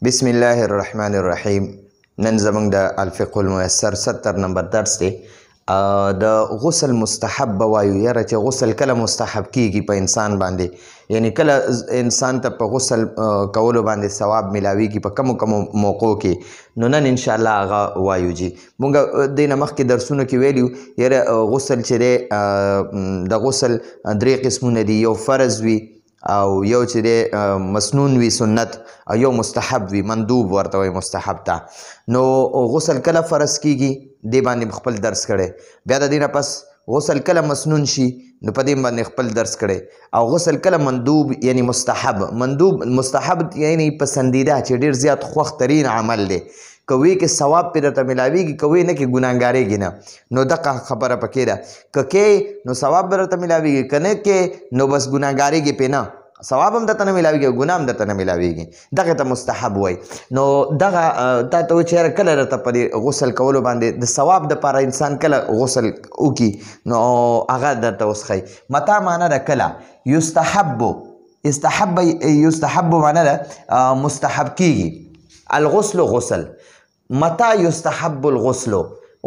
بسم الله الرحمن الرحیم. نن زمونږ د الفقه الميسر 70 نمبر درس دی. د غسل مستحب وایو یاره چې غسل کله مستحب کیږي په انسان باندې، یعنی کله انسان ته په غسل کولو باندې ثواب ملاویږي په کمو کمو موقعو کې. نو نن انشاءالله هغه وایو جی. مونږ دې نه مخکې درسونو کې ویلیو یاره غسل چې دی د غسل درې قسمونه دي، یو فرض وي او یو چې دی مسنون وي سنت، او یو مستحب وي مندوب ورته وایي مستحب ته. نو غسل کله فرض کیږي دې باندې خپل درس کړی، بیا د دې نه پس غسل کله مسنون شي نو په دې باندې خپل درس کړی، او غسل کله مندوب یعنی مستحب. مستحب یعنی پسندیده چې ډېر زیات خوښ ترین عمل دی، کوي کې ثواب پې درته ملاویږي، کوي نه کې ګناهګارېږي نه. نو دغه خبره پکې ده، که کې نو ثواب به درته ملاویږي، که نه کې نو بس ګناهګارېږي پې نه، ثواب هم درته نه ملاویږي او ګناه هم درته نه ملاویږي. دغه ته مستحب وایي. نو دغه تا ته وایي چې یاره کله درته په دې غسل کولو باندې د ثواب دپاره انسان کله غسل وکړي نو هغه درته اوس ښایي. متا معنا ده کله، یستحب معنا ده مستحب کیږي. الغسل غسل، متا یستحب الغسل،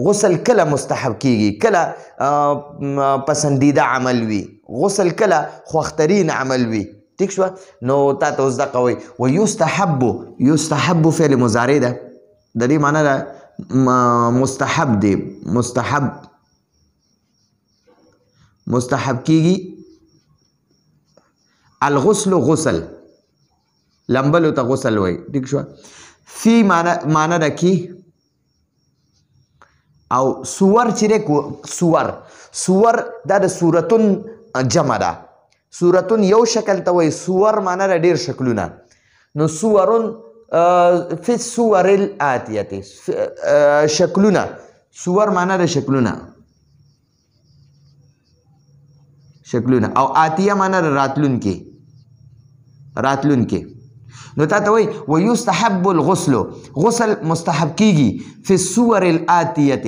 غسل کله مستحب کیږي، کله پسندیده عمل وي، غسل کله خوښترین عمل وي. ٹھیک شوه؟ نو تا ته اوس دغه وایي. و یستحب فعل مضارع ده، د دې معنی ده مستحب دی، مستحب کیږي. الغسل غسل، لمبلو ته غسل وایي. ٹھیک شوه؟ فی معنی ده کی، او سور چې دی سور دا د صورتون جمع ده. صورتون یو شکل ته وایي، سور معنی ده ډېر شکلونه. نو سورون فی السور الآتیه، شکلونه، سور معنی ده شکلونه، او آتیه معنی ده راتلونکي. نو تا ته وایي ویستحب الغسل، غسل مستحب کیږي فی السور الآتیه.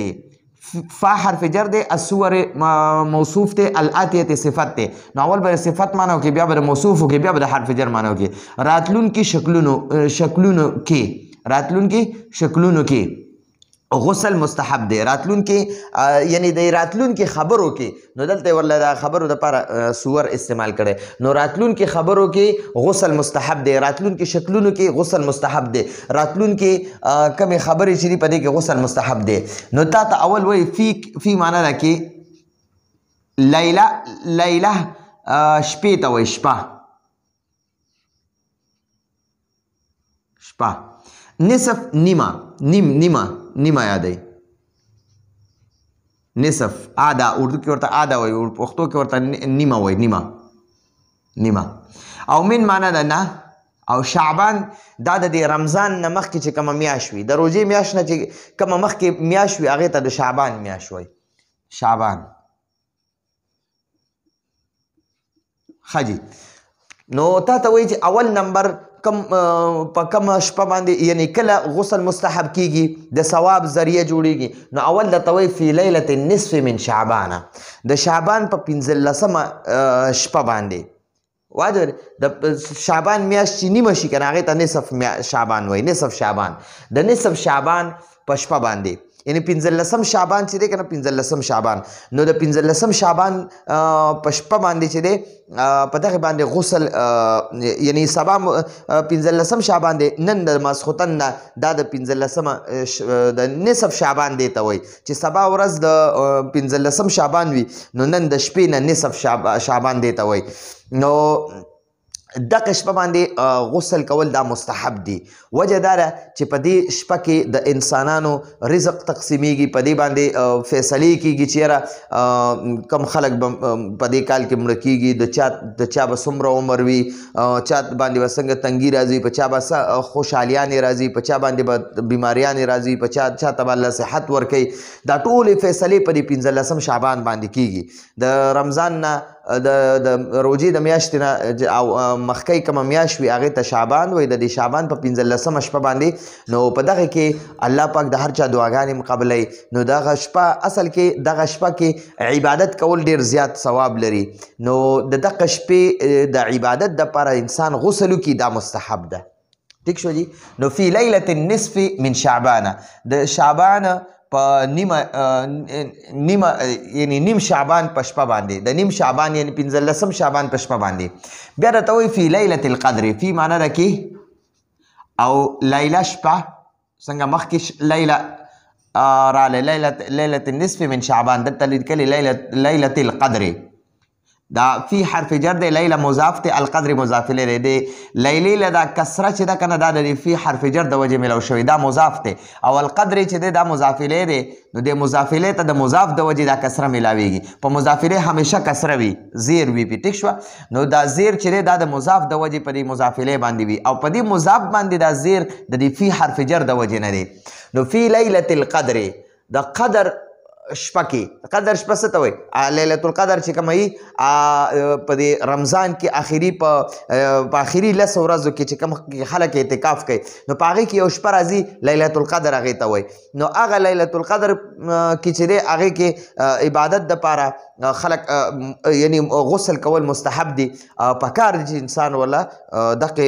فا حرف جر دی، السور موصوف دی، الآتیه صفت دی. نو اول به صفت معنی وکړي، بیا به موصوف وکړي، بیا به د حرف جر معنی وکړي. راتلونکي شکلونو کې غسل مستحب دی. راتلونکي یعنی د راتلونکي خبرو کې، نو دلته ورله د خبرو دپاره سور استعمال کړی. نو راتلونکي خبرو کې غسل مستحب دی، راتلونکي شکلونو کې غسل مستحب دی، راتلونکي کمې خبرې چې دي په دې کې غسل مستحب دی. نو تا ته اول وایي فی معنی ده کې لیله شپې ته وایي، شپه. نصف نیمه یادوي، نصف آدا، اردو کې ورته آدا وایي، پښتو کې ورته نیمه وایي، نیمه. او من معنی ده نه. او شعبان دا د رمضان نه مخکې چې کومه میاشت وي، د روژې میاشت نه چې کومه مخکې میاشت وي هغې ته د شعبان میاشت وایي، شعبان. ښه جي. نو تا ته وایي چې اول نمبر په کومه شپه باندې یعنی کله غسل مستحب کیږي د ثواب ذریعه جوړیږي. نو اول درته وایي فی لیلة النصف من شعبان، د شعبان په 15مه شپه باندې. واجب د شعبان میاشت چې نیمه شي که نه هغې ته نصف شعبان وایي، نصف شعبان. د نصف شعبان په شپه باندې یعنی 15 شعبان چې دی که نه 15 شعبان، نو د 15 شعبان په شپه باندې چې دی په دغه باندې غسل یعنی سبا 15 شعبان دی، نن د ماسخوتن نه دا د 15 د نصف شعبان دی ته وایي چې سبا ورځ د 15 شعبان وي نو نن د شپې نه نصف شعبان دی ته وایي. نو دغه شپه باندې غسل کول دا مستحب دی. وجه دا ده چې په دې شپه کې د انسانانو رزق تقسیمیږي، په دې باندې فیصلې کیږي چې یاره کم خلک به په دې کال کې مړه کیږي، د چا به څومره عمر وي، چا باندې به څنګه تنګي راځي، په چا به خوشحالیانې راځي، په چا باندې به بیماریانې راځي، په چا ته به الله صحت ورکوي. دا ټولې فیصلې په دې 15 شعبان باندې کیږي. د رمضان نه د روژې د میاشتې نه او مخکې کومه میاشت وي هغې ته شعبان وایي. د دې شعبان په 15مه شپه باندې نو په دغه کې الله پاک د هر چا دعاګانې قبلوي. نو دغه شپه اصل کې دغه شپه کې عبادت کول ډېر زیات ثواب لري. نو د دغه شپې د عبادت دپاره انسان غسل وکړي دا مستحب ده. ٹھیک شو جی. نو فی لیلة النصف من شعبان د شعبان په نیمه یعنی نیم شعبان په شپه باندې د نیم شعبان یعنی 15 شعبان په شپه باندې بیا درته وایي فی لیلة القدر فی معنا ده کې او لیله شپه څنګه مخکې لیله راله لیلة النصف من شعبان دلته لیکلي لیلة القدر دا فی حرف جر دی لیله مضاف دی القدر مضاف الیه دی لیلی له دا کسره چې ده کنه دا د فی حرف جر د وجې میلاو شوی دا مضاف دی او القدر چې دی دا مضاف الیه دی نو د مضاف الیه ته د مضاف د وجې دا کسره میلاویږي په مضاف الیه همیشه کسره وي زیر وي پې ټیک شوه نو دا زیر چې دی دا د مضاف د وجې په دې مضاف الیه باندې وي او په دې مضاف باندې دا زیر د دې فی حرف جر د وجې نه دی نو فی لیلة القدر د قدر شپه کې قدر شپه څه ته وایي لیلة القدر چې کومه وي په دې رمضان کې آخري په آخري 10 ورځو کې چې کوم خلک اعتکاف کوي نو په هغې کې یو شپه راځي لیلة القدر هغې ته وایي نو هغه لیلة القدر کې چې دی هغې کې عبادت دپاره خلک یعنی غسل کول مستحب دي پکار دي چې انسان ولا دغه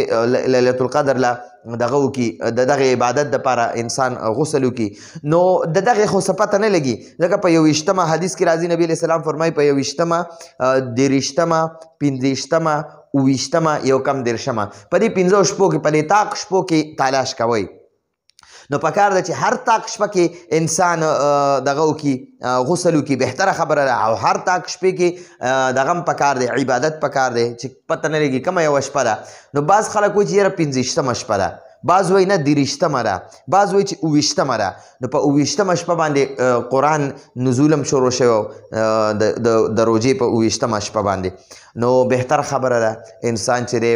لیلة القدر لا دغه وکړي د دغه عبادت دپاره انسان غسل وکړي نو د دغې خو څه پته نه لګي ځکه په 21 حدیث کې راځي نبی علیه السلام فرمایي په 21 دېرشتمه 15 28 یو کم 13 په دې 15 شپو کې په دې طاق شپو کې تلاش کوئ نو پکار ده چې هر طاق شپه کې انسان دغه وکړي غسل وکړي بهتره خبره ده او هر طاق شپې کې دغه هم پکار دی عبادت پکار دی چې پته نه لګي کومه یوه شپه ده نو بعض خلک وایي چې یاره 15 شپه ده بعض وایي نه 23 ده بعض وایي چې 29 ده نو په 29 شپه باندې قرآن نزول هم شروع شوی د روژې په 29 شپه باندې نو بهتر خبره ده انسان چې دی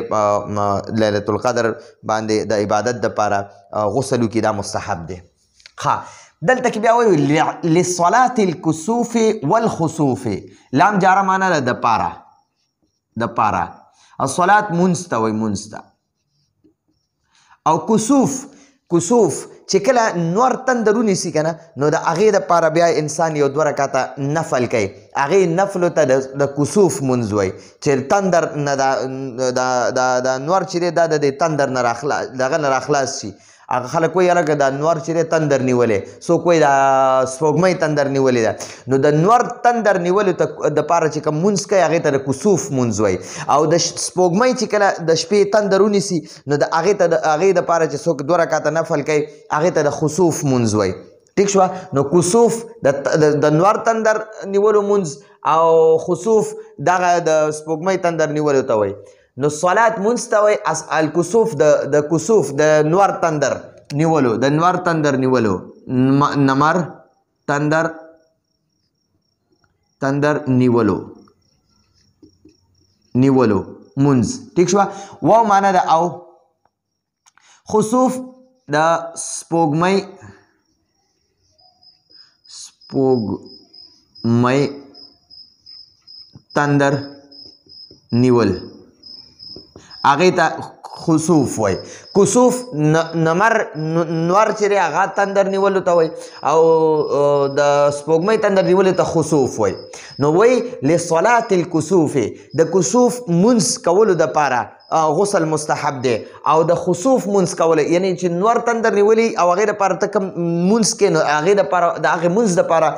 لیلة القدر باندې د عبادت دپاره غسل وکړي دا مستحب دی ښه دلته کې بیا وایي لصلاة الکسوف والخسوف لام جاره معنا ده د پاره الصلات مونځ ته وایي مونځ ته او کسوف چې کله نور تندر ونیسي که نه نو د هغې دپاره بیا انسان یو 2 رکعته نفل کوي هغې نفلو ته د کسوف مونځ وایي چې تندر نه د نور چې دی دا د دې تندر نه دغه نه راخلاص شي هغه خلک وایي هلکه دا نور چې دی تندر نیولې څوک وایي دا سپوږمۍ تندر نیولې ده نو د نور تندر نیولو دپاره چې کوم مونځ کوي هغې ته د کسوف مونځ وایي او د سپوږمۍ چې کله د شپې تندر ونیسي نو د هغې دپاره چې څوک 2 رکعته نفل کوي هغې ته د خسوف مونځ وایي ټیک شوه نو کسوف د نور تندر نیولو مونځ او خسوف دغه د سپوږمۍ تندر نیولو ته وایي نو صلات مونځ ته وایي الکسوف د کسوف د نور تندر نیولو نمر تندر نیولو مونځ ټیک شوه واو معنا ده او خسوف د سپوږمۍ تندر نیول هغې ته خسوف وای کسوف نمر نور چې دی هغه تندر نیولو ته وای او د سپوږمۍ تندر نیولو ته خسوف وای نو وای لصلاة الکسوف د کسوف مونځ کولو دپاره غسل مستحب دی او د خسوف مونځ کولی یعنی چې نور تندر نیولي او هغې دپاره ته کوم مونځ کې نو هغې دپاره د هغې مونځ دپاره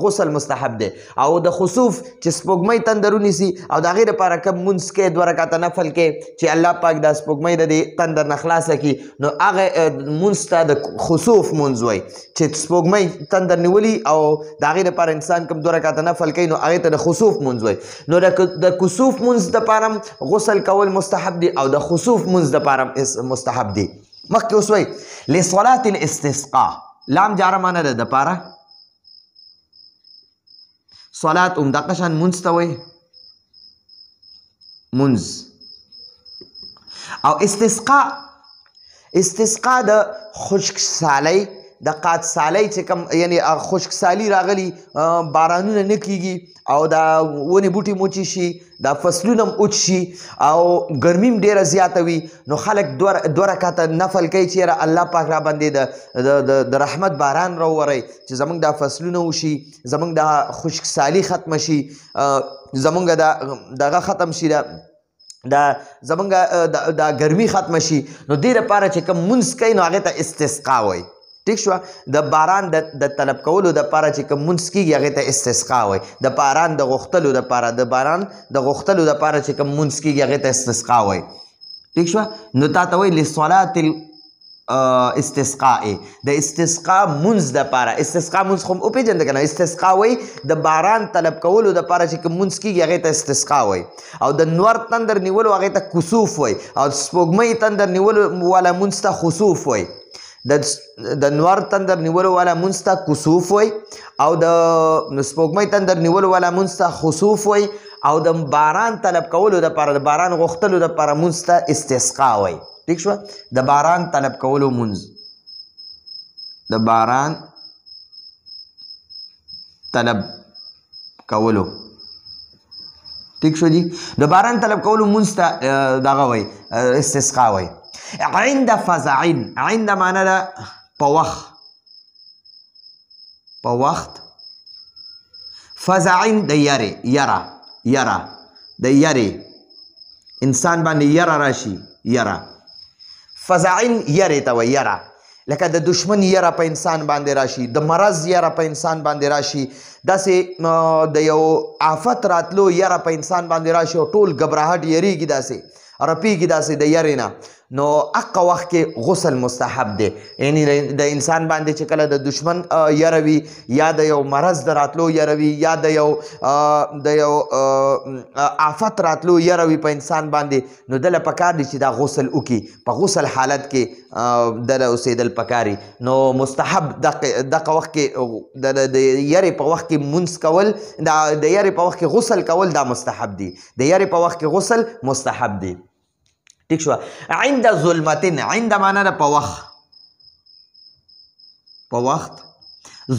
غسل مستحب دی او د خسوف چې سپوږمۍ تندر ونیسي او د هغې دپاره کوم مونځ کې 2 رکعته نفل کې چې الله پاک دا سپوږمۍ د دې تندر نه خلاصه کړي نو هغه مونځ ته د خسوف مونځ وایي چې سپوږمۍ تندر نیولي او د هغې دپاره انسان کوم 2 رکعته نفل کوي نو هغې ته د خسوف مونځ وایي نو د کسوف مونځ دپاره هم غسل کول مستحب دي او د خسوف مونځ دپاره مستحب دي مخکې اوس وایي لصلاة الاستسقاء لام جاره معنا ده دپاره صلات همدغه شان مونځ ته وایي مونځ او استسقا د خشکسالۍ د قادسالۍ چې کوم یعنی خشکسالي راغلي بارانونه نه کیږي او دا ونې بوټي موچي شي دا فصلونه هم اوچ شي او ګرمي هم ډېره زیاته وي نو خلک 2 رکعته نفل کوي چې یاره الله پاک را باندې د رحمت باران راووری چې زموږ دا فصلونه وشي زموږ دا خشکسالي ختمه شي زموږ دغه ختم شي دا زمونږ دا ګرمي ختمه شي نو دې دپاره چې کوم مونځ کوي نو هغې ته استسقا وایي ټیک شوه د باران د طلب کولو دپاره چې کوم مونځ کېږي هغې ته استسقا وایي د باران د غوښتلو دپاره د باران د غوښتلو دپاره چې کوم مونځ کېږي هغې ته استسقا وایي ټیک شوه نو تا ته وایي لصلات استسقاء د استسقا مونځ دپاره استسقا مونځ خو وپېژنده که نه استسقا وایي د باران طلب کولو دپاره چې کوم مونځ کېږي هغې ته استسقا وایي او د نور تندر نیولو هغې ته کسوف وایي او سپوږمۍ تندر نیولو والا مونځ ته خسوف وایي د نور تندر نیولو والا مونځ ته کسوف وایي او د سپوږمۍ تندر نیولو والا مونځ ته خسوف وایي او د باران طلب کولو دپاره د باران غوښتلو دپاره مونځ ته استسقا وایي ٹھیک شو د باران طلب کولو مونځ د باران طلب کولو ٹھیک شو جی د باران طلب کولو مونځ ته دغه وایي استسقا وایي عند فزعين عند معنی ده په وخت فزعين د یره د یرې انسان باندې یره راشي یره فزعين یرې ته وایي یره لکه د دشمن یره په انسان باندې راشي د مرض یره په انسان باندې راشي داسې د یو آفت راتلو یره په انسان باندې راشي او ټول ګبراهټ یریږي داسې رپیږي داسې د یرې نه نو هغه وخت کې غسل مستحب دی یعنی د انسان باندې چې کله د دشمن یره وي یا د یو مرض د راتلو یره وي یا د یو آفت راتلو یره وي په انسان باندې نو دله پکار دی چې دا غسل وکړي په غسل حالت کې دله اوسېدل پکاري نو مستحب دغه وخت کې د یرې په وخت کې مونځ کول د یرې په وخت کې غسل کول دا مستحب دی د یرې په وخت کې غسل مستحب دی ٹھیک شو عند ظلمتن عند معنی ده په وخت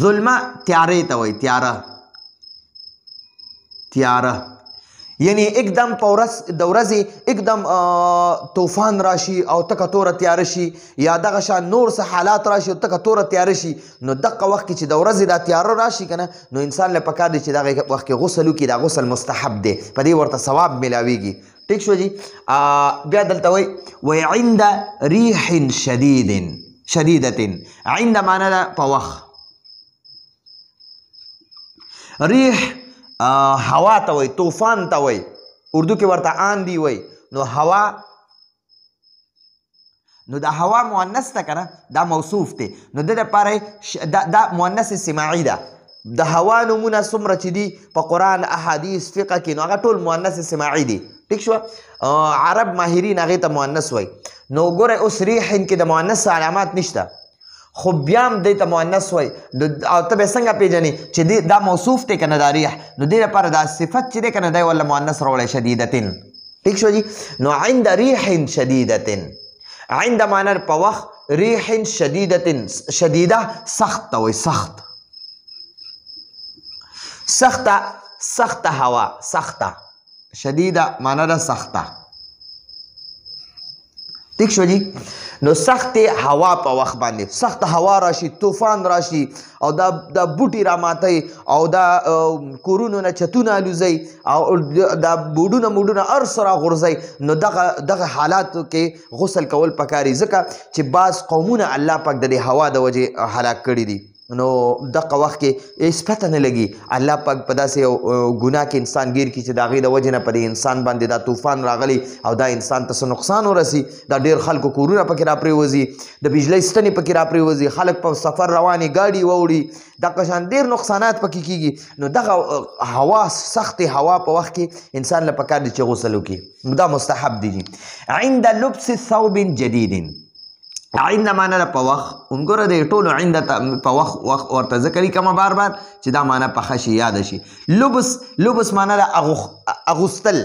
ظلمه تیارې ته وایي تیاره یعنی اکدم په ورځ د ورځې اکدم طوفان راشي او تکه توره تیاره شي یا دغه شان نور څه حالات راشي او تکه توره تیاره شي نو دغه وخت کې چې د ورځې دا تیاره راشي که نه نو انسان له پکار دی چې دغه وخت کې غسل وکړي دا غسل مستحب دی په دې ورته ثواب میلاویږي ٹھیک شو جی بیا دلته وایي عند ریح شدیدة عند معنی ده په وخت ریح هوا ته وایي طوفان ته وایي اردو کې ورته آندی وایي نو هوا نو دا هوا مؤنث ته که نه دا موصوف دی نو د دپاره دا مؤنث سماعي ده د هوا نومونه څومره چې دي په قرآن احادیث فقه کې نو هغه ټول مؤنث سماعي دي ټیک شو عرب ماهرین هغې ته مؤنث وایي نو ګوره اوس ریحن کې د مؤنث علامات نشته خو بیا هم دی ته مؤنث وایي او ته به څنګه پېژنې چې دا موصوف دی که نه دا ریح نو دې لپاره دا صفت چې دی که نه دی ولا مؤنث راوړی شدیدتن ټیک شو جي نو عند ریح شدیدتن عند معنی په وخت ریح شدیدتن شدیده سخت ته وایي سخته هوا سخته شدیده معنی ده سخته ٹھیک شو جی نو سخت هوا په وخت باندې سخت هوا راشي طوفان راشي او دا بوټي راماتي او دا کورونو نه چتونه الوزي او دا بوډونه هر څه راغورځي نو دغه حالاتو کې غسل کول پکاري ځکه چې بعض قومونه الله پاک د دې هوا د وجې هلاک کړي دي نو دغه وخت کې هیڅ پته نه لګي الله پاک په داسې یو ګناه کې انسان ګیر کړي چې د هغې د وجې نه په دې انسان باندې دا طوفان راغلی او دا انسان ته څه نقصان ورسي دا ډېر خلکو کورونه پکې راپرېوځي د بجلۍ ستنې پکې راپرېوځي خلک په سفر روانې ګاډي ووړي دغه شان ډېر نقصانات پکې کېږي نو دغه هوا سختې هوا په وخت کې انسان له پکار دی چې غسل وکړي دا مستحب دی عند لبس ثوب جدید عند معنی ده په وخت وګوره د ټولو عند په وخت ورته ذکري کومه بار چې دا معنی پخه شي یاد شي لبس معنی ده اغوستل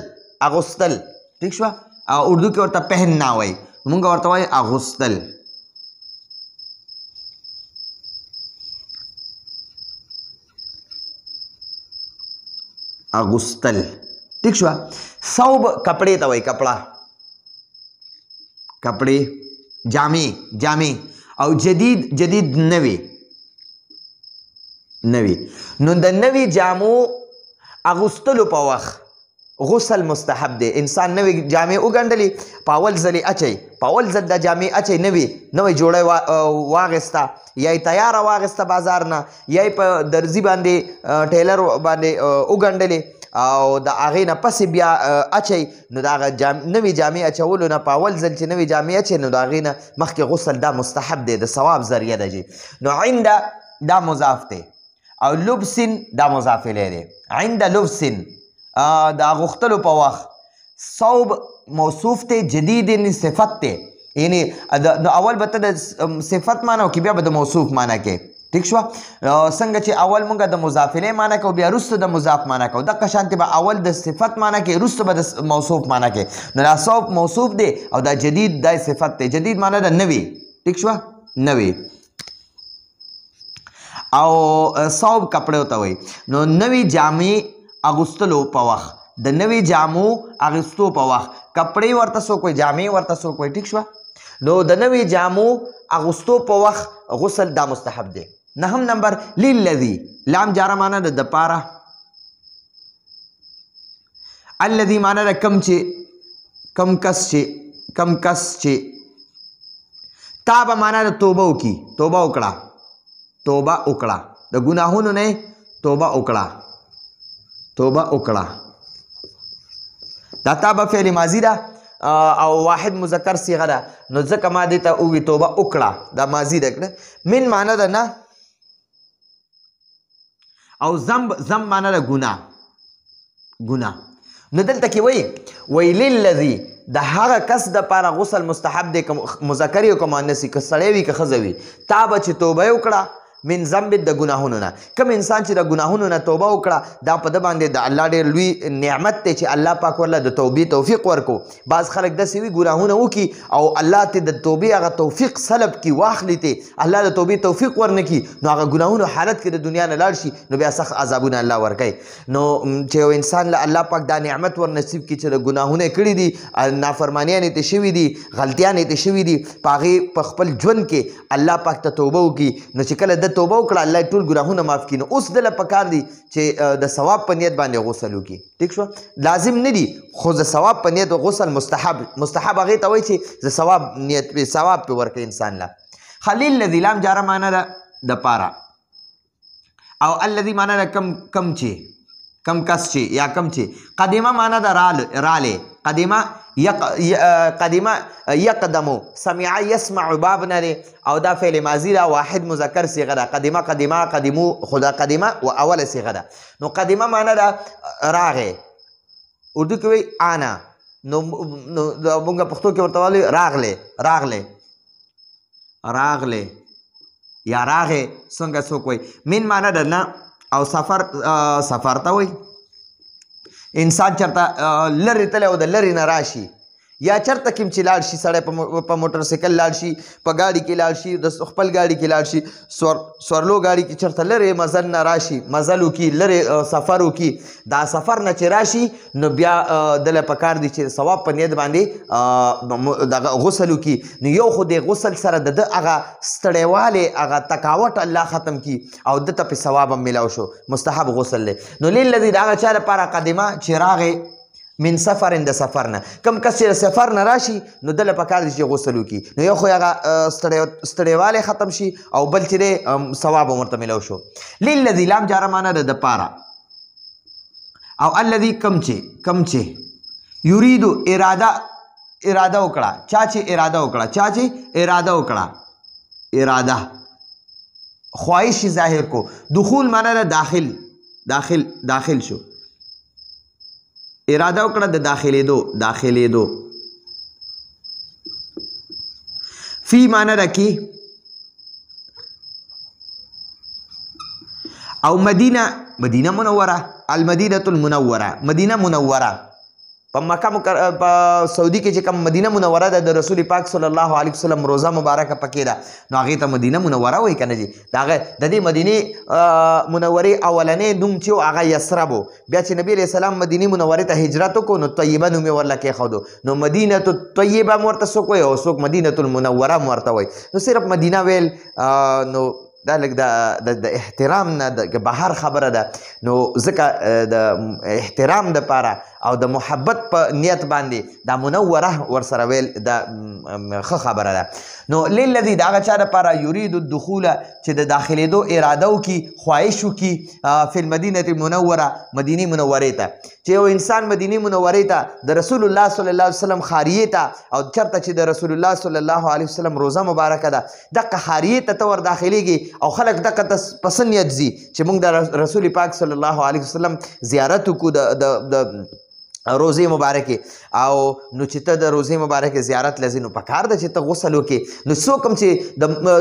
ٹھیک شو اردو کې ورته پهننا وایي مونږ ورته وایي اغوستل ٹھیک شو ثوب کپڑے ته وایي کپڑے جامې او جدید نوی نو د نوی جامو اغوستلو په وخت غسل مستحب دی. انسان نوې جامې وګنډلې په اول ځل یې اچوي، په اول ځل دا جامې اچوي نوې جوړه واغېسته یا یې تیاره واغېسته بازار نه یا یې په درزي باندې ټیلر باندې وګنډلې او د هغې نه پسې بیا اچوي نو د هغه نوې جامې اچولو نه په اول ځل چې نوې جامې اچوي نو د هغې نه مخکې غسل دا مستحب دی، د ثواب ذریعه ده جي. نو عند دا مضاف دی او لبسن دا مضاف الیه دی. عند لبسن دا غختلو په وخت، صوب موصوف ته جدید صفت ته، یعنی نو اول به ته د صفت معنی وکړي بیا به د موصوف معنی کې. ٹھیک شو؟ څنګه چې اول مونږ د مضاف الیه معنی کوو بیا وروسته د مضاف معنی کوو، دغه شانتې به اول د صفت معنی کې وروسته به د موصوف معنی کې. نو دا صوب موصوف دی او دا جدید دا صفت دی. جدید معنی د نوی. ٹھیک شو؟ نوی. او صوب کپڑے ته وایي. نو نوی جامې اغوستلو په وخت، د نوې جامو اغوستو په وخت کپړې ورته څوک وایي، جامې ورته څوک وایي. ټیک شوه؟ نو د نوې جامو اغوستو په وخت غسل دا مستحب دی. نهم نمبر للذي، لام جاره معنی د دپاره، الذي معنی د کم چې کم کس چې تابه معنی د توبه وکړي، توبه وکړه د ګناهونو نه توبه وکړه دا تابه فعل ماضی ده او واحد مذکر صیغه ده نو ځکه ما دې ته ووي توبه وکړه دا ماضی ده کړه. من معنی ده نه او ذنب معنی ده ګناه. نو دلته کې وایي للذي د هغه کس دپاره غسل مستحب دی که مذکر وي که مؤنث وي که سړی وي که ښځه وي. تابه چې توبه یې وکړه من ذنب د ګناهونو نه. کوم انسان چې د ګناهونو نه توبه وکړه دا په ده باندې د الله ډېر لوی نعمت دی چې الله پاک ورله د توبې توفیق ورکو. بعض خلک داسې وي ګناهونه وکړي او الله ته د توبې هغه توفیق سلب کړي واخلي ته الله د توبې توفیق ورنه کړي نو هغه ګناهونو حالت کې د دنیا نه لاړ شي نو بیا سخت عذابونه الله ورکوي. نو چې یو انسان له الله پاک دا نعمت ور نصیب کړي چې د ګناهونه یې کړي دي، نافرمانیانې ترې شوي دي، غلطیانې ترې شوي دي، په هغې په خپل ژوند کې الله پاک ته توبه وکړي نو چې کله د توبه وکړه الله ټول ګناهونه معاف کړي. نو اوس دله پکار دي چې د ثواب په نیت باندې غسل وکړي. ټیک شو؟ لازم نه دي خو د ثواب په نیت غسل مستحب هغې ته وایي چې د ثواب نیت ثواب پې ورکوي انسان له. خلیل الذي لام جاره معنی ده دپاره او الذي معنی ده کم کس چې یا کم چې. قدیمه معنی ده رالی. قدیمه یقدمو سمع یسمع باب نه دی او دا فعل ماضی ده واحد مذکر صیغه ده. قدیمو خدا قدیمه و اوله صیغه ده. نو قدیمه معنی ده راغې، اردو کې وایي آنا، نو مونږ پښتو کې ورته وایو راغلې یا راغې څنګه څوک وایي. من معنی ده نه او سفر ته وایي. انسان چرته لرې تللی او د لرې نه راشي یا چرته کوم چې لاړ شي سړی په موټر سایکل لاړ شي، په ګاډي کې لاړ شي، د خپل ګاډي کې لاړ شي، سورلو ګاډي کې چرته لرې مزل نه راشي، مزل وکړي، لرې سفر وکړي. دا سفر نه چې راشي نو بیا دله پکار دی چې ثواب په نیت باندې دغه غسل وکړي. نو یو خو د غسل سره د ده هغه ستړیوالی هغه تکاوټ الله ختم کړي او ده ته پې ثواب هم میلاو شو. مستحب غسل دی. نو للذي د هغه چا لپاره قدیمه چې راغې من سفر د سفر نه. کم کس چې سفر نه راشي نو دله پکار دي چې غسل وکړي. نو یو خو هغه ستړیوالی ختم شي او بل چې دی ثواب هم ورته میلاو شو. للذي لام جاره معنی ده دپاره او الذي کم چې یریدو اراده وکړه. چا چې اراده وکړه خواهش ظاهر کو. دخول معنی ده داخل شو. اراده وکړه د داخلېدو. فی معنی ده کې او مدینه منوره، المدینة المنوره، مدینه منوره په سعودي کې چې کوم مدینه منوره ده د رسول پاک صلی الله علیه وسلم روزه مبارکه پکې ده نو هغې ته مدینه منوره وایي که نه جي. د دې مدینې منورې اولنی نوم چې و هغه یثرب و. بیا چې نبي علیه السلام مدینې منورې ته هجرت وکړو نو طیبه نوم یې ورله کېښودو. نو مدینة الطیبه هم ورته څوک وایي او څوک مدینة المنوره هم ورته وایي. نو صرف مدینه ویل نو دا لږ د احترام نه بهر خبره ده. نو ځکه د احترام دپاره او د محبت په نیت باندې دا منوره ورسره ویل دا ښه خبره ده. نو للذي د هغه چا دپاره یرید الدخول چې د داخلېدو اراده وکړي، خواهش وکړي فی المدینة المنوره، مدینې منورې ته. چې یو انسان مدینې منورې ته د رسول الله صلی الله علیه وسلم خاریې ته، او چېرته چې د رسول الله صلی الله علیه وسلم روزه مبارکه ده، دغه خاریې ته ته ور داخلېږي او خلک دغه ته په څه نیت ځي چې موږ د رسول پاک صلی الله علیه وسلم زیارت وکړو د روزې مبارکې. او نو چې ته د روزې مبارکې زیارت لځې نو پکار ده چې ته غسل وکړې. نو څوک هم چې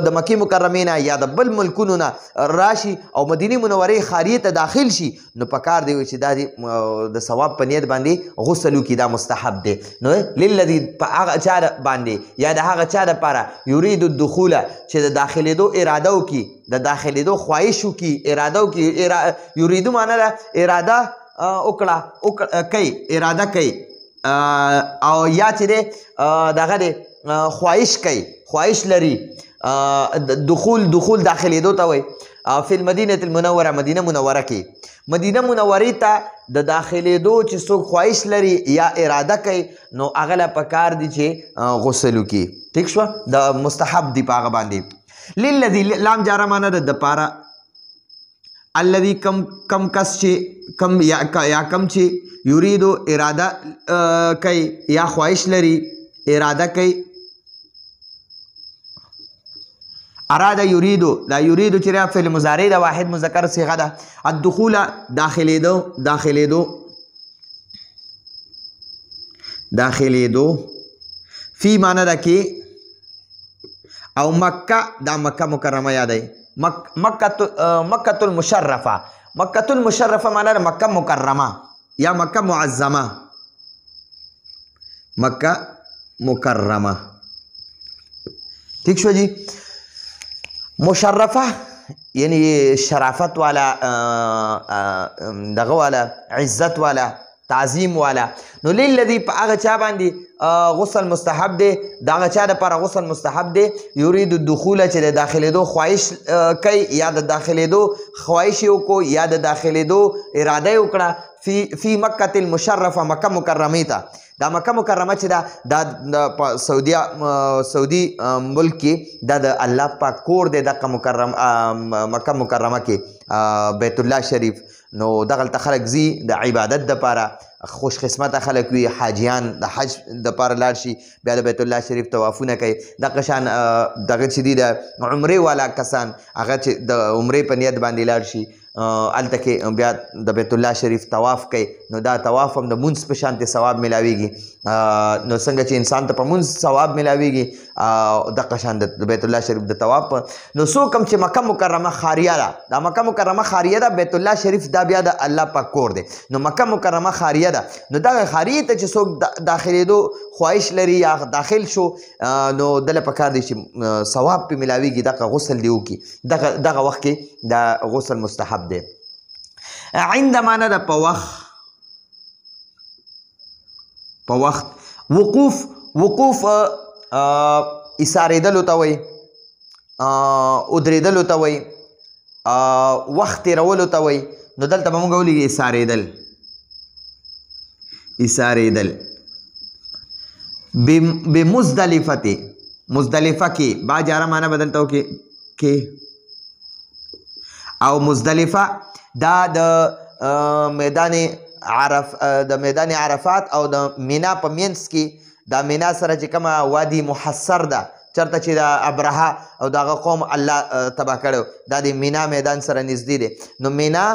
د مکې مکرمې نه یا د بل ملکونو نه راشي او مدینې منورې خاریې ته داخل شي نو پکار دی چې دا د ثواب په نیت باندې غسل وکړي، دا مستحب دی. نو للذي په هغه چا باندې یا د هغه چا دپاره یرید الدخول چې د داخلېدو اراده وکړي، د داخلېدو خواهش وکړي، اراده وکړي. یریدو معنی ده اراده وکړه کوي، اراده کوي، او یا چې دی دغه دی خواهش کوي، خواهش لري. دخول داخلېدو ته وایي. فی المدینة المنوره، مدینه منوره کې، مدینه منورې ته د داخلېدو چې څوک خواهش لري یا اراده کوي نو هغه له پکار دي چې غسل وکړي. ٹھیک شوه، د مستحب دی په هغه باندې. للذي لام جاره معنی ده د پاره، الذي کم کس چې کم یا کم چې یریدو اراده کوي یا خواهش لري، اراده کوي. اراده یریدو، دا یریدو چې فعل مضارع ده، واحد مذکر صیغه ده. الدخول داخلېدو فی معنی ده کې، او مکه دا مکه مکرمه یادوي. مکة المشرفه، مکة المشرفه معنی ده مکه مکرمه یا مکه معظمه، مکه مکرمه. ٹھیک شو جی. مشرفه یعنی شرافت والا، دغه والا، عزت والا، تعظیم والا. نو للذي په هغه چا باندې غسل مستحب دی، د هغه چا دپاره غسل مستحب دی یرید الدخول چې د داخلېدو خواهش کوي یا د داخلېدو خواهش یې وکړو یا د داخلېدو اراده یې وکړه فی مکة المشرفه، مکه مکرمې ته. دا مکه مکرمه چې دا په سعودي ملک کې دا د الله پاک کور دی، دغه مکه مکرمه کې بیت الله شریف. نو دغلته خلک ځي د عبادت دپاره، خوش قسمته خلک وي، حاجیان د حج دپاره لاړ شي، بیا د بیت الله شریف طوافونه کوي. دغه شان دغه چې دي د عمرې والا کسان هغه چې د عمرې په نیت باندې لاړ شي هلته کې بیا د بیت الله شریف طواف کوي. نو دا طواف هم د مونځ په شانتې ثواب میلاویږي. نو څنګه چې انسان ته په مونځ ثواب میلاویږي دغه شان د بیت الله شریف د طواف. نو څوک هم چې مکه مکرمه خاریه ده، دا مکه مکرمه خاریه ده، بیت الله شریف دا بیا د الله پاک کور دی. نو مکه مکرمه خاریه ده، نو دغه خاریې ته چې څوک داخلېدو خواهش لري یا داخل شو نو دله پکار دی چې ثواب پې میلاویږي، دغه غسل دی وکړي. دغه وخت کې دا غسل مستحب دی. عند معنی ده په وخت، په وخت. وقوف ایسارېدلو ته وایي، ودرېدلو ته وایي، وخت تېرولو ته وایي. نو دلته به موږ ولیږي ایسارېدل، ایسارېدل. بمزدلفه، مزدلفه کې با جاره معنی بدلته وکړي کې، او مزدلفه دا د میدان عرفات او د مینا په منځ کې، دا مینا سره چې کومه وادي محصر ده چرته چې د ابرهه او دغه قوم الله تباه کړی، دا د مینا میدان سره نږدې دی. نو مینا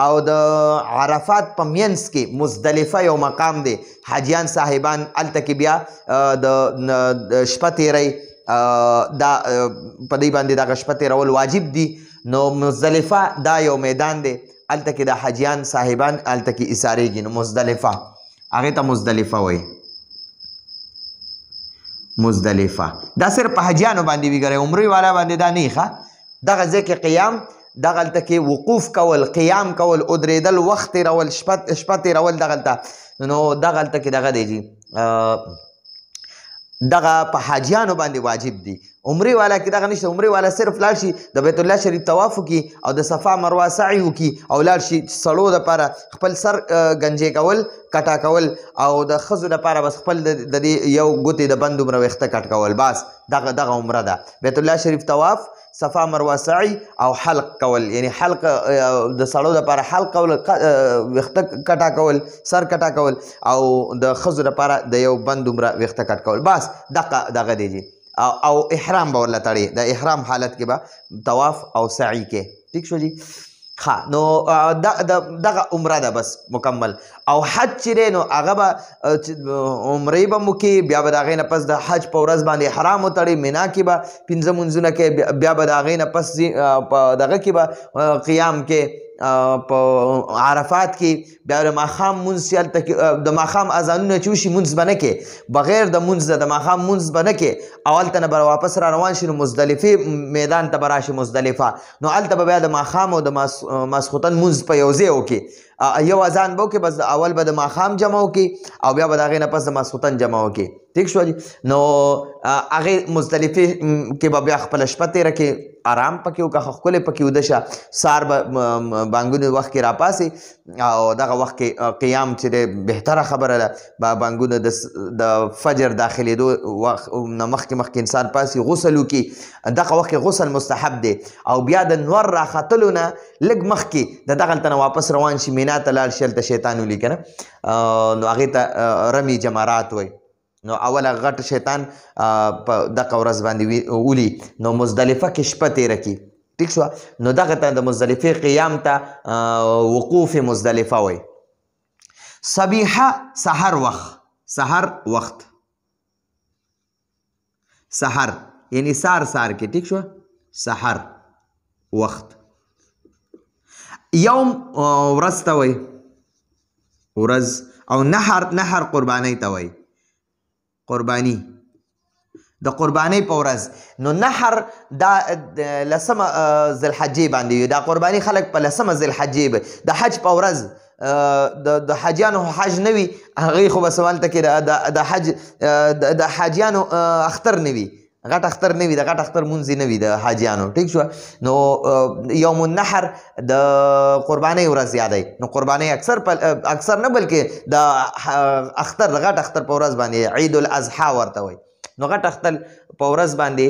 او د عرفات په منځ کې مزدلفه یو مقام دی. حاجیان صاحبان هلته کې بیا د شپه تیری، دا په دې باندې دغه شپه تیرول واجب دي. نو مزدلفه دا یو میدان دی، هلته کې د حاجیان صاحبان هلته کې ایسارېږي. نو مزدلفه هغې ته مزدلفه وایي. مزدلفه دا صرف په حاجیانو باندې وي، ګره عمرې والا باندې دا نه ښه. دغه ځای کې قیام، دغلته کې وقوف کول، قیام کول، ودرېدل، وخت تېرول، شپه تېرول دغلته. نو دغلته کې دغه دی جي دغه په حاجیانو باندې واجب دي. عمره والا کې دغه نشته عمره والا صرف لاړ شي د بیت الله شریف طواف وکړي او د صفا مروه سعی وکړي او لاړ شي سړو دپاره خپل سر ګنجې کول کټا کول او د ښځو دپاره بس خپل د دې یو ګوتې د بند دومره ویښته کټ کول بس دغه عمره ده بیت الله شریف طواف صفا مروه سعی او حلق کول یعنی حلق د سړو دپاره حلق کول ویښته کټا کول سر کټا کول او د ښځو دپاره د یو بند دومره ویښته کټ کول بس دغه دی جي او احرام به ورله تړي د احرام حالت کې به طواف او سعی کې ٹھیک شو جی ښه نو دغه عمره ده بس مکمل او حج چې دی نو هغه به عمرې به مو کې بیا به د هغې نه پس د حج په ورځ باندې احرام وتړي منا کې به پنځه مونځونه کوي بیا به د هغې نه پس په دغه کې به قیام کې په عرفات کې بیا د ماښام مونځ چې هلته د ماښام اذانونه چې وشي مونځ به نه کې بغیر د مونځ د ماښام مونځ به نه کې او هلته نه به واپس را روان شي نو مزدلفې میدان ته به راشي مزدلفه نو هلته به بیا د ماښام او د ماسخوتن مونځ په یو ځای وکړي یو اذان به وکړي بس اول به د ماښام جمع وکړي او بیا به د هغې نه پس د ماسخوتن جمع وکړي ٹھیک شو جی نو هغې مزدلفې کې به بیا خپله شپه تېره کې آرام پکې وکړه ښکلې پکې وده شه سهار به بانګونو وخت کې راپاسې او دغه وخت کې قیام چې دی بهتره خبره ده بانګونه د فجر داخلېدو وخت نه مخکې انسان پاسي غسل وکړي دغه وخت کې غسل مستحب دی او بیا د نور راختلو نه لږ مخکې د دغلته نه واپس روان شي مینا ته لاړ شي هلته شیطان ولي که نه نو هغې ته رمی جمرات وایي نو اوله غټ شیطان په دغه ورځ باندې ولي نو مزدلفه کې شپه تېره کړي ټیک شوه نو دغه ته د مزدلفې قیام ته وقوف مزدلفه وایي صبیحه سحر وخت سحر یعنی سار کې ټیک شوه سحر وخت یوم ورځ ته وایي ورځ او نحر قربانۍ ته وایي قربانی د قربانی په ورځ نو نحر دا لسمه ذوالحجې باندې وي دا قربانی خلک په لسمه ذوالحجې د حج په ورځ د حاجیانو حج نه وي هغې خو به سوال ته کې د حج د حاجیانو اختر نه وي غټ اختر نه وي د غټ اختر مونځ نه وي د حاجیانو ټیک شوه نو یوم النحر د قربانۍ ورځ یادوي نو قربانۍ اکثر نه بلکې د اختر د غټ اختر په ورځ باندې عید الاضحی ورته وایي نو غټ اختر په ورځ باندې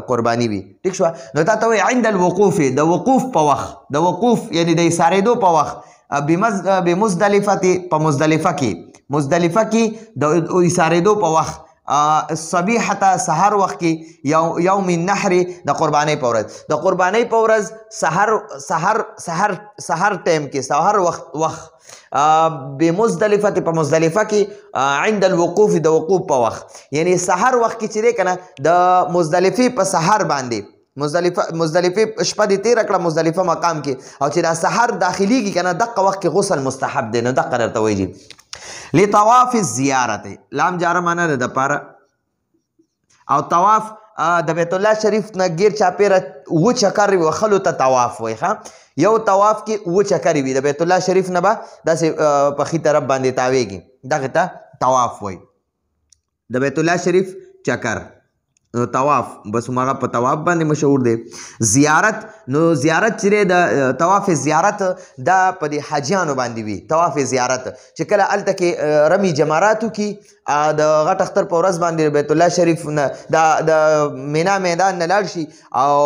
قرباني وي ټیک شوه نو تا ته وایي عند الوقوف د وقوف په وخت د وقوف یعنی د ایسارېدو په وخت بمزدلفه په مزدلفه کې د ایسارېدو په وخت صبیحته سحر وخت کې یوم النحر د قربانۍ په ورځ د قربانۍ په ورځ سحر ټایم کې سحر وخت بمزدلفه په مزدلفه کې عند الوقوف د وقوف په وخت یعنی سحر وخت کې چې دی که نه د مزدلفې په سحر باندې مزدلفې شپه دې تېره کړه مزدلفه مقام کې او چې دا سحر داخلېږي که نه دقه وخت کې غسل مستحب دی نو دقه درته وایي لطواف الزیارت لام جاره معنی ده د پاره او طواف د بیت الله شریف نه غیر چاپیره و چکر وخلو ته طواف وای ښه یو طواف کې و چکر وي د بیت الله شریف نه به داسې په خي طرف باندې تاویږي دغه ته طواف وای د بیت الله شریف چکر طواف بس هغه په طواف باندې مشهور دی زیارت نو زیارت چې د طواف زیارت دا په د حاجیانو باندې وي طواف زیارت چې کله هلته کې رمی جمراتو کې د غټ اختر په ورځ باندې بیت الله شریف نه د مینا میدان نه لاړ شي او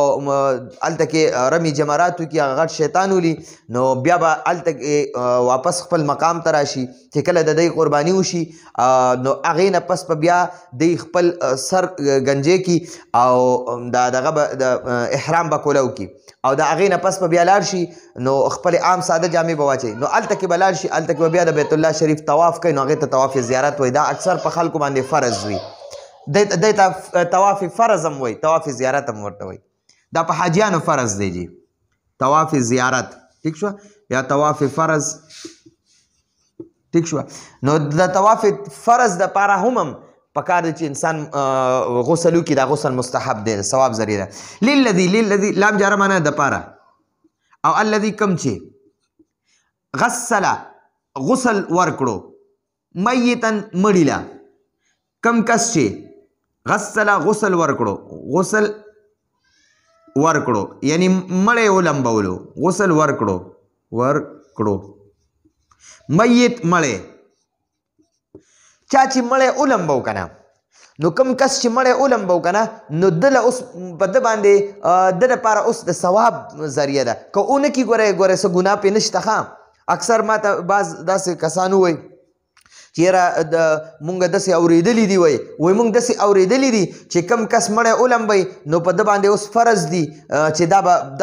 هلته کې رمی جمراتو کې هغه غټ شیطان ولي نو بیا به هلته کې واپس خپل مقام ته راشي چې کله د دوی قرباني وشي نو هغې نه پس په بیا دوی خپل سر ګنجې کی او دغه د احرام به کولو کی او د هغې نه پس په بیا لاړ شي نو خپل عام ساده جامې به واچوي نو هلته کې به لاړ شي هلته کې به بیا د بیت الله شریف طواف کوي نو هغې ته طواف زیارت وایي دا اکثر په خلکو باندې فرض وي دی ته طواف فرض هم وایي طواف زیارت هم ورته وایي دا په حاجیانو فرض دی جی طواف زیارت ٹھیک شوه یا طواف فرض ٹھیک شوه نو د طواف فرض دپاره هم پکار دی چې انسان غسل وکړي دا غسل مستحب دی ثواب ذریعه ده للذي لام جاره معنی د پاره او الذي کم چې غسل غسل ورکړو میتن مړی لا کم کس چې غسل غسل ورکړو غسل ورکړو یعنی مړی ولمبولو غسل ورکړو میت مړی چا چې مړی ولمبو کنه نو کم کس چې مړی ولمبو کنه نو دله اوس په ده باندې د دپاره اوس د ثواب ذریعه ده که اونه کې ګوره څه ګناه پې نشته ښه اکثر ما ته بعض داسې کسان ووایي چې یاره مونږ داسې اورېدلي دي وایي مونږ داسې اورېدلي دي چې کم کس مړی ولمبوي نو په ده باندې اوس فرض دي چې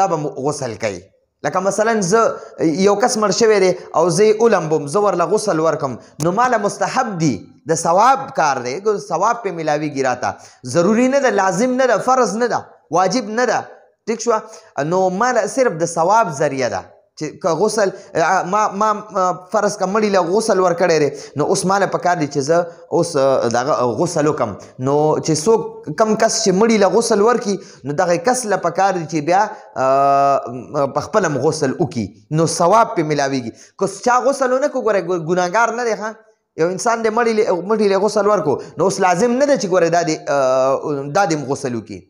دا به غسل کوي لکه مثلا زه یو کس مړ شوی دی او زه یې ولمبم زه ورله غسل ورکم نو ماله مستحب دي د ثواب کار دی ثواب پې میلاویږي راته ضروري نه ده لازم نه ده فرض نه ده واجب نه ده ټیک شوه نو ماله صرف د ثواب ذریعه ده چې که غسل ما فرض که مړي له غسل ورکړی دی نو اوس ماله پکار دی چې زه اوس دغه غسل وکړم نو چې څوک کم کس چې مړي له غسل ورکړي نو دغه کس له پکار دی چې بیا په خپله هم غسل وکړي نو ثواب پې میلاویږي که چا غسل ونه کړو ګوره ګناهګار نه دی ښه یو انسان د مړي له غسل ورکړو نو اوس لازم نه ده چې ګوره دا دې غسل وکړي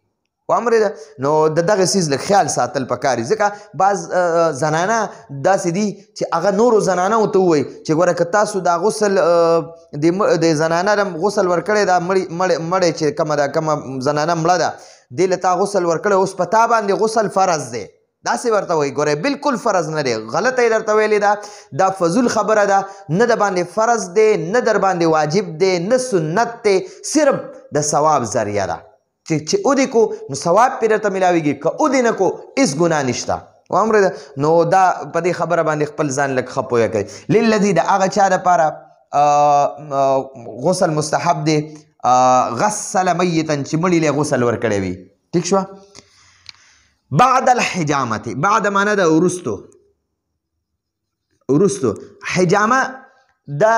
وامر ده نو د دغه څیز لږ خیال ساتل پکار دي ځکه بعض زنانه داسې دي چې هغه نورو زنانهو ته ووایي چې ګوره که تاسو دا غسل د زنانه غسل ورکړی دا مړی چې کومه زنانه مړه ده دې له تا غسل ورکړی اوس په تا باندې غسل فرض دی داسې ورته وایي ګوره بالکل فرض نه دی غلطه یې درته ویلې ده دا فضول خبره ده نه د باندې فرض دی نه در باندې واجب دی نه سنت دی صرف د ثواب ذریعه ده چې اودې کو نو ثواب پې درته میلاویږي که اودې نه کو هېڅ ګناه نشته وامره ده نو دا په دې خبره باندې خپل ځان لږ ښه پویه کوي للذي د هغه چا دپاره غسل مستحب دی غسل میتا چې مړي له غسل ورکړی وي ټیک شوه بعد الحجامة بعد معنی ده وروستو حجامه دا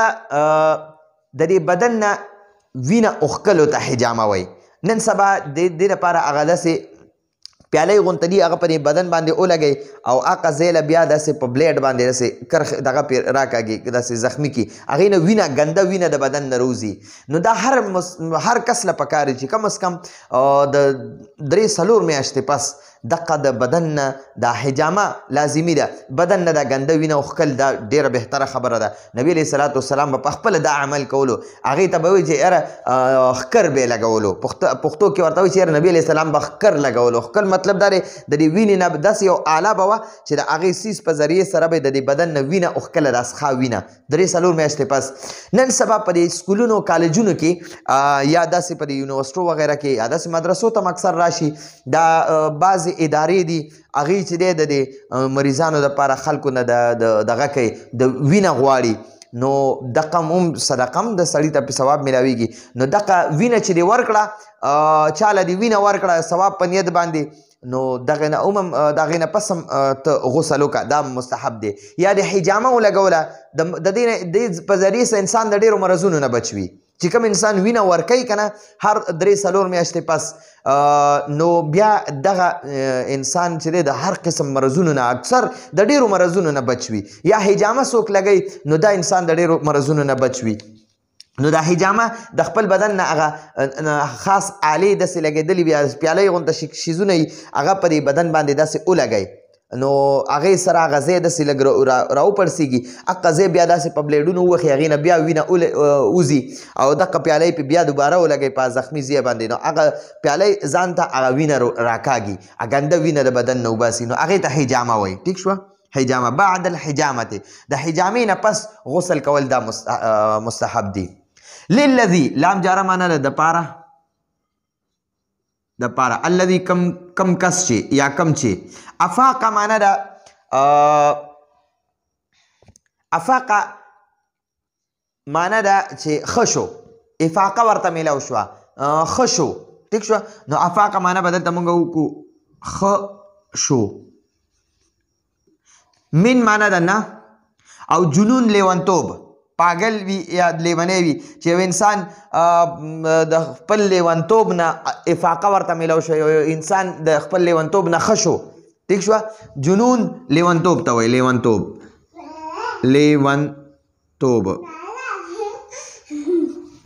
د دې بدن نه وینه اوښکلو ته حجامه وایي نن سبا د دې لپاره هغه داسې پیالۍ غونته دي هغه په دې بدن باندې ولګوي او هغه ځای له بیا داسې په بلیډ باندې داسې کرخ دغه پې راکاږي داسې زخمي کړي هغې نه وینه ګنده وینه د بدن نه روځي نو دا هر کس له پکار دي چې کم از کم د 3-4 میاشتې پس دقه د بدن نه دا حجامه لازمي ده بدن نه دا ګنده وینه وښکل دا ډېره بهتره خبره ده نبي علیه صلات وسلام به په خپله دا عمل کولو هغې ته به وایي چې یاره ښکر به یې لګولو پښتو کې ورته وایي چې یاره نبي علیه السلام به ښکر لګولو ښکل مطلب دا دی د دې وینې نه داسې یو آله به وه چې د هغې سیز په ذریعې سره به د دې بدن نه وینه وښکله دا څښا وینه 3-4 میاشتې پس نن سبا په دې سکولونو کالجونو کې یا داسې په دې یونیورسټو وغیره کې یا داسې مدرسو ته اکثر راشي دا بعضې ادارې دي هغې چې دی د دې مریضانو دپاره خلکو نه دغه کوي د وینه غواړي نو دقه هم صدقه هم د سړي ته په ثواب میلاویږي نو دقه وینه چې دې ورکړه چاله دې وینه ورکړه ثواب په نیت باندې نو دغه نه هم دغه نه پس هم ته غسل وکړه دا مستحب دی یا د حجامه ولګوله د دې په ذریعې سره انسان د ډېرو مرضونو نه بچ وي چې کوم انسان وینه ورکوي که نه هر 3-4 میاشتې پس نو بیا دغه انسان چې دی د هر قسم مرضونو نه اکثر د ډېرو مرضونو نه بچ وي یا حجامه څوک لګوي نو دا انسان د ډېرو مرضونو نه بچ وي نو دا حجامه د خپل بدن نه هغه خاص آلې داسې لګېدلي وي پیالۍ غونته شیزونه یي هغه په دې بدن باندې داسې ولګوي نو هغې سره هغه ځای داسې لږ راوپړسېږي هغه ځای بیا داسې په بلیډونو ووښي هغې نه بیا وینه وځي او دغه پیالۍ پې بیا دوباره ولګوي په زخمي ځای باندې نو هغه پیالۍ ځان ته هغه وینه راکاږي ګنده وینه د بدن نه وباسي نو هغې ته حجامه وایي ټیک شوه حجامه بعد الحجامة د حجامې نه پس غسل کول دا مستحب دي للذي لام جاره معنی ده د پاره الذي کم کس چې یا کم چې افاقه معنی ده افاقه معنی ده چې ښه شو افاقه ورته میلاو شوه ښه شو ټیک شوه نو افاقه معنی به دلته مونږ وکړو ښه شو من معنی ده نه او جنون لیونتوب پاگل وي یا لیونی وي چې یو انسان د خپل لیونتوب نه افاقه ورته میلاو شو یو انسان د خپل لیونتوب نه ښه شو ټیک شوه جنون لیونتوب ته وایي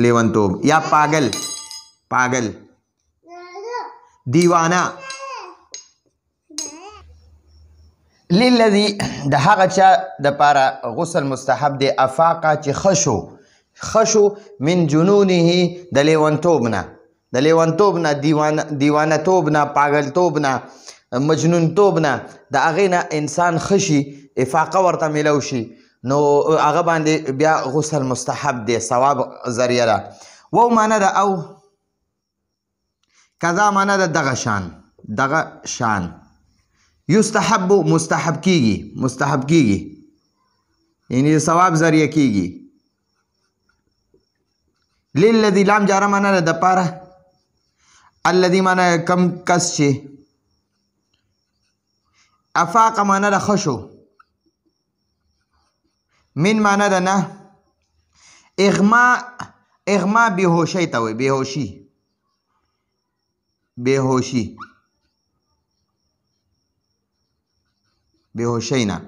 لیونتوب یا پاگل پاگل دیوانه للذي د هغه چا دپاره غسل مستحب دی افاقه چې خشو من جنونه د لیونتوب نه دیوانتوب نه پاگلتوب نه مجنونتوب نه د هغې نه انسان خشي افاقه ورته میلو شي نو هغه باندې بیا غسل مستحب دی ثواب ذریعه ده وو معنی ده او کذا معنی ده دغه شان یستحب مستحب کیږي یعنی د ثواب ذریعه کیږي للذي لام جاره معنی ده د پاره الذي معنی کم کس چې افاق معنی ده خشو من معنی ده نه اغما بیهوشی ته وایي بیهوشی نه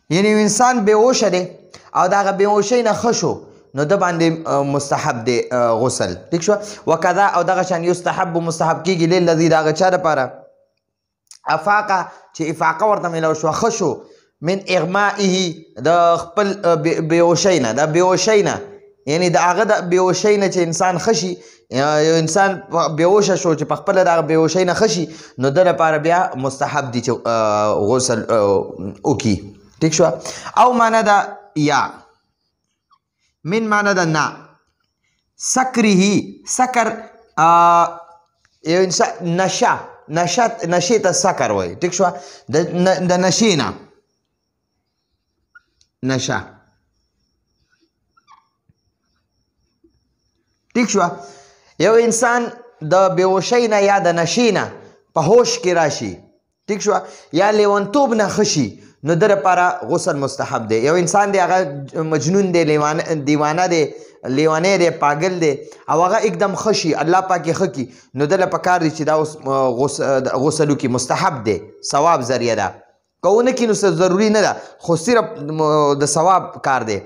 یعنی انسان بیهوشه دی او د هغه بیهوشۍ نه ښه شو نو د باندې مستحب دی غسل ټیک شو وکذا او دغه شان یستحب مستحب کیږي للذي د هغه چا دپاره افاقه چې افاقه ورته میلاو شوه ښه شو من اغمائه د خپل بیهوشۍ نه د بیهوشۍ نه یعنی د هغه د بیهوشۍ نه چې انسان ښه شي انسان بیهوشه شو چې په خپله د هغه بیهوشۍ نه ښه شي نو د لپاره بیا مستحب دي چې غسل وکړي ټیک شوه او معنی ده یا من معنی ده نه سکر یو انسان نشې ته سکر وایي ټیک شوه د نشې نه نشه ټیک شوه یو انسان د بیهوشۍ نه یا د نشې نه په هوش کې راشي ټیک شوه یا لیونتوب نه ښه شي نو د لپاره غسل مستحب دی یو انسان دی هغه مجنون دی دیوانه دی لیوانی دی پاگل دی او هغه اکدم ښه شي الله پاک یې ښه کړي نو دله پکار دی چې دا اوس غسل وکړي مستحب دی ثواب ذریعه ده که ونه کړي نو ضروري نه ده خو صرف د ثواب کار دی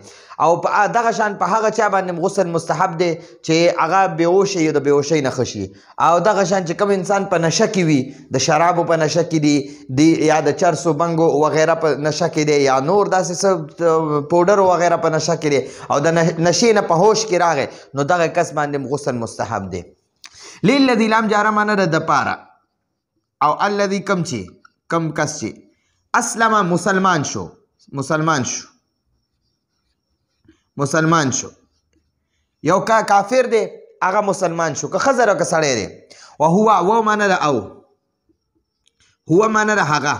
او دغه شان په هغه چا باندې غسل مستحب دی چې هغه بیهوشه یا د بیهوشۍ نه ښه شي او دغه شان چې کوم انسان په نشه کې وي د شرابو په نشه کې دی یا د چرسو بنګو وغیره په نشه کې دی یا نور داسې څه پوډر وغیره په نشه کې دی او د نشې نه په هوش کې راغی نو دغه کس باندې غسل مستحب دی للذي لام جاره معنی ده د پاره او الذي کم کس چې اسلم مسلمان شو یو کافر دی هغه مسلمان شو که ښځه ده که سړی دی وهو معنی ده او هو معنی ده هغه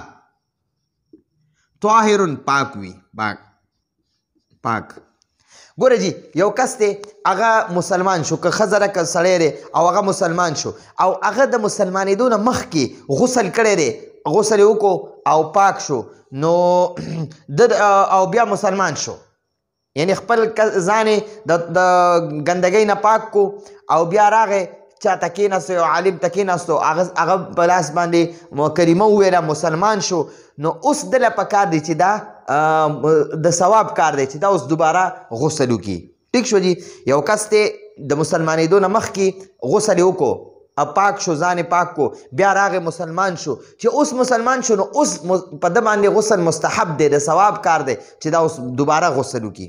طاهر پاک وي پاک ګوره جی یو کس دی هغه مسلمان شو که ښځه ده که سړی دی او هغه مسلمان شو او هغه د مسلمانېدو نه مخکې غسل کړی دی غسل یې وکړو او پاک شو نو او بیا مسلمان شو یعنی خپل ځان د ګندګۍ نه پاک کو او بیا راغی چا ته کېناستو یو عالم ته کېناستو هغه په لاس باندې کلمه وویله مسلمان شو نو اوس دله پکار دی چې دا د ثواب کار دی چې دا اوس دوباره غسل وکړي ټیک شو جی یو کس دی د مسلمانېدو نه مخکې غسل یې وکړو پاک شو ځان پاک کو بیا راغی مسلمان شو چې اوس مسلمان شو نو اوس په ده باندې غسل مستحب دی د ثواب کار دی چې دا اوس دوباره غسل وکړي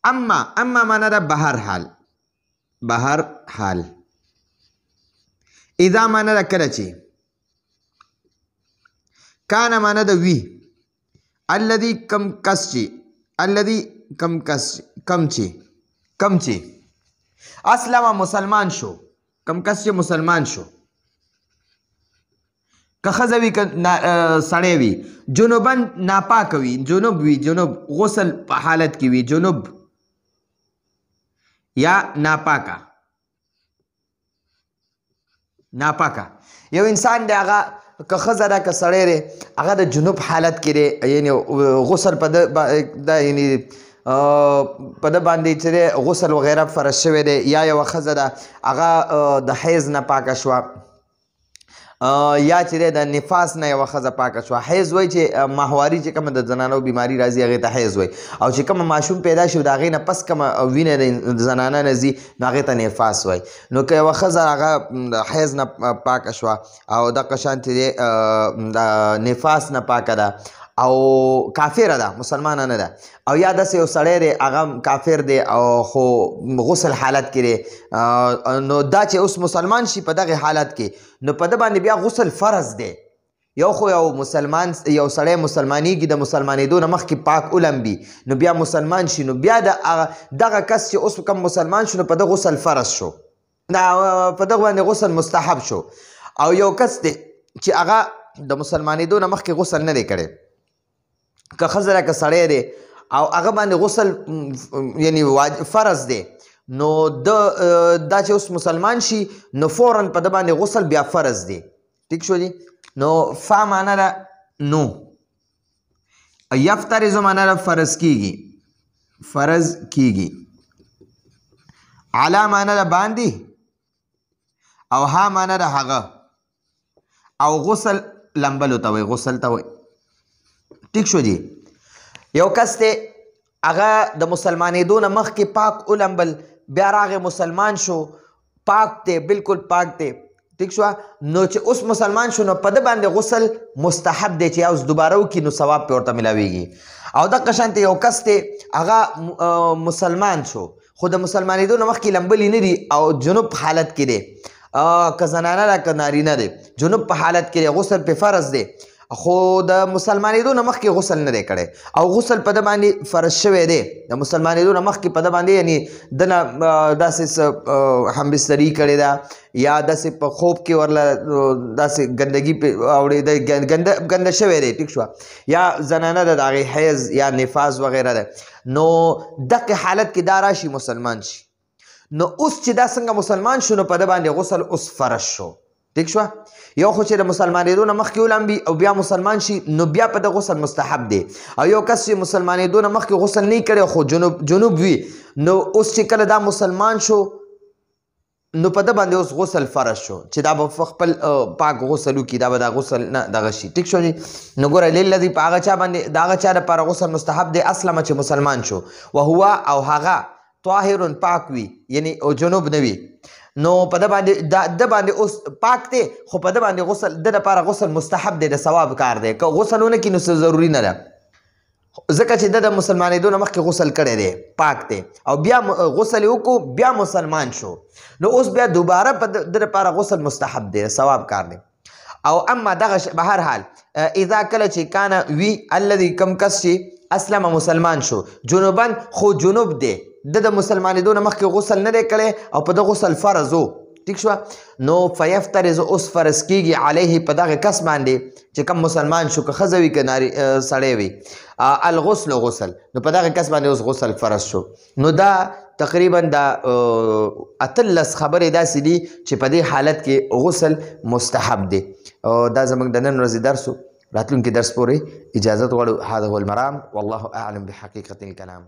اما معنی ده بهر حال اذا معنی ده کله چې کان معنی ده وی الذي کم چې اسلم مسلمان شو کم کس چې مسلمان شو که ښځه وي که سړی وي جنوبن ناپاکه وي جنوب غسل په حالت کې وي جنوب یا ناپاکه یو انسان دی هغه که ښځه ده که سړی دی هغه د جنوب حالت کې دی یعنی غسل په ده یعنی په ده باندې چې دی غسل وغیره فرض شوی دی یا یوه ښځه ده هغه د حیض نه پاکه شوه یا چې دی د نفاس نه یوه ښځه پاکه شوه. حیض وایي چې ماهواري چې کومه د زنانو بیماري راځي هغې ته حیض وایي، او چې کومه ماشوم پیدا شي د هغې نه پس کومه وینه د زنانه نه ځي نو هغې ته نفاس وایي. نو که یوه ښځه هغه د حیض نه پاکه شوه او دغه شانتې دی د نفاس نه پاکه ده او کافره ده، مسلمانه نه ده، او یا داسې یو سړی دی هغه کافر دی او خو غسل حالت کې دی، نو دا چې اوس مسلمان شي په دغه حالت کې نو په ده باندې بیا غسل فرض دی. یو خو یو مسلمان یو سړی مسلمانېږي د مسلمانېدو نه مخکې پاک ولمبي نو بیا مسلمان شي نو بیا دغه کس چې اوس کوم مسلمان شو نو په ده غسل فرض شو، په دغه باندې غسل مستحب شو. او یو کس دی چې هغه د مسلمانېدو نه مخکې غسل نه دی کړی، که ښځه ده که سړی دی او هغه باندې غسل یعنی فرض دی نو دا چې اوس مسلمان شي نو فوراً په ده باندې غسل بیا فرض دی. ټیک شو دي. نو فا معنی ده نو، یفترض معنی ده فرض کیږي، فرض کیږي، علا معنی ده باندې، او ها معنی ده هغه، او غسل لمبلو ته وایي، غسل ته وایي. ټیک شو جی. یو کس دی هغه د مسلمانېدو نه مخکې پاک ولمبل، بیا راغی مسلمان شو، پاک دی، بالکل پاک دی. ټیک شوه. نو چې اوس مسلمان شو نو په ده باندې غسل مستحب دی چې یا اوس دوباره وکړي نو ثواب پې ورته میلاویږي. او دغه شانتې یو کس دی هغه مسلمان شو خو د مسلمانېدو نه مخکې لمبلي نه دي او جنوب په حالت کې دی، که زنانه ده که نارینه دی، جنوب په حالت کې دی، غسل پې فرض دی خو د مسلمانېدو نه مخکې غسل نه دی کړی او غسل په ده باندې فرض شوی دی. د مسلمانېدو نه مخکې په ده باندې یعنې ده نه داسې همبستري کړې ده یا داسې په خوب کې ورله داسې ګندګي پې اوړېده، ګنده شوی دی. ټیک شوه. یا زنانه ده د هغې حیض یا نفاس وغیره ده، نو دغه حالت کې دا راشي مسلمان شي نو اوس چې دا څنګه مسلمان شو نو په ده باندې غسل اوس فرض شو. ټیک شوه. یو خو چې د مسلمانېدو نه مخکې ولمبي او بیا مسلمان شي نو بیا په ده غسل مستحب دی، او یو کس چې مسلمانېدو نه مخکې غسل نه کړی خو جنوب وي نو اوس چې کله دا مسلمان شو نو په ده باندې اوس غسل فرض شو چې دا به خپل پاک غسل وکړي، دا به دا غسل نه دغه شي. ټیک شو جي. نو ګوره للذي په هغه چا باندې د هغه چا دپاره غسل مستحب دی اسلمه چې مسلمان شو، وهو او هغه طاهر پاک وي یعنی جنوب نه وي نو په ده باندې اوس پاک دی خو په ده باندې غسل د دپاره غسل مستحب دی، د ثواب کار دی. که غسل ونه کړي نو څه ضروري نه ده ځکه چې د مسلمانېدو نه مخکې غسل کړی دی، پاک دی، او بیا غسل یې وکړو بیا مسلمان شو نو اوس بیا دوباره په د دپاره غسل مستحب دی، ثواب کار دی. او اما دغه به هر حال اذا کله چې کانه وي الذي کم کس چې اسلم مسلمان شو جنوبن خو جنوب دی، د مسلمانېدو نه مخکې غسل نه دی کړی او په ده غسل فرض و. ټیک شوه. نو فیفترض اوس فرض کیږي علیه په دغه کس باندې چې کم مسلمان شو که ښځه وي که سړی وي الغسل غسل، نو په دغه کس باندې اوس غسل فرض شو. نو دا تقریبا دا 18 خبرې داسې دي چې په دې حالت کې غسل مستحب دی. دا زموږ د نن ورځې درس و. راتلونکي درس پورې اجازت غواړو. هذا هو المرام والله اعلم بحقیقة الکلام.